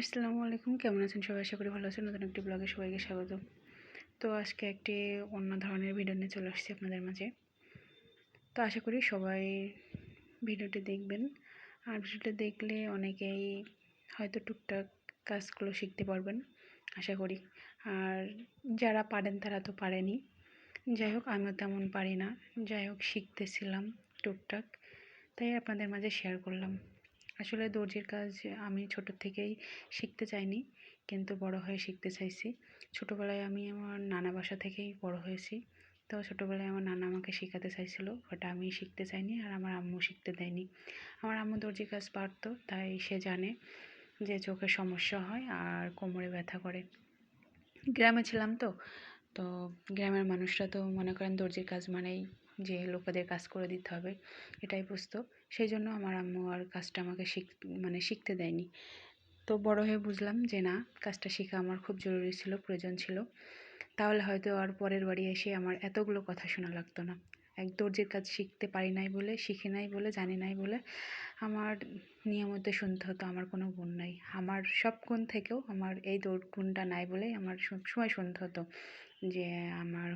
আসসালামু আলাইকুম, কেমন আছেন সবাই? আশা করি ভালো আছেন। নতুন একটি ব্লগে সবাইকে স্বাগত। তো আজকে একটি অন্য ধরনের ভিডিও নিয়ে চলে আসছি আপনাদের মাঝে। তো আশা করি সবাই ভিডিওটি দেখবেন। আর ভিডিওটি দেখলে অনেকেই হয়তো টুকটাক কাজগুলো শিখতে পারবেন, আশা করি। আর যারা পারেন তারা তো পারেনই। যাই হোক, আমিও তেমন পারি না। যাই হোক, শিখতেছিলাম টুকটাক, তাই আপনাদের মাঝে শেয়ার করলাম। আসলে দর্জির কাজ আমি ছোট থেকেই শিখতে চাইনি, কিন্তু বড় হয়ে শিখতে চাইছি। ছোটোবেলায় আমি আমার নানা বাসা থেকেই বড় হয়েছি। তো ছোটোবেলায় আমার নানা আমাকে শেখাতে চাইছিল, বাট আমি শিখতে চাইনি, আর আমার আম্মু শিখতে দেয়নি। আমার আম্মু দর্জির কাজ পারতো, তাই সে জানে যে চোখের সমস্যা হয় আর কোমরে ব্যথা করে। গ্রামে ছিলাম তো, তো গ্রামের মানুষরা তো মনে করেন দর্জির কাজ মানেই যে লোকেদের কাজ করে দিতে হবে, এটাই বুঝতো। সেই জন্য আমার আম্মু আর কাজটা আমাকে শিখতে দেয়নি। তো বড় হয়ে বুঝলাম যে না, কাজটা শেখা আমার খুব জরুরি ছিল, প্রয়োজন ছিল। তাহলে হয়তো আর পরের বাড়ি এসে আমার এতগুলো কথা শোনা লাগতো না। এক দর্জির কাজ শিখতে পারি নাই বলে, শিখি নাই বলে, জানি নাই বলে আমার নিয়মিত শুনতে হতো আমার কোনো গুণ নাই। আমার সব গুণ থেকেও আমার এই গুণটা নাই বলেই আমার সবসময় শুনতে হতো যে আমার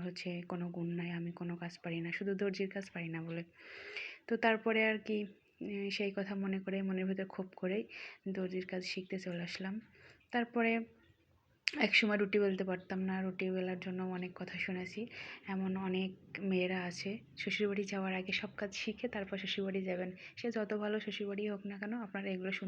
কোনো গুণ নাই, আমি কোনো কাজ পারি না, শুধু দর্জির কাজ পারি না বলে। তো তারপরে আর কি, সেই কথা মনে করে মনের ভিতর ক্ষোভ করেই দর্জির কাজ শিখতে চলে আসলাম। তারপরে একসময় রুটি বেলতে পারতাম না, রুটি বেলার জন্য অনেক কথা শুনেছি। এমন অনেক মেয়েরা আছে শ্বশুরবাড়ি যাওয়ার আগে সব কাজ শিখে তারপর শ্বশুরবাড়ি যাবেন। সে যত ভালো শ্বশুরবাড়ি হোক না কেন, আপনারা এগুলো শুনতে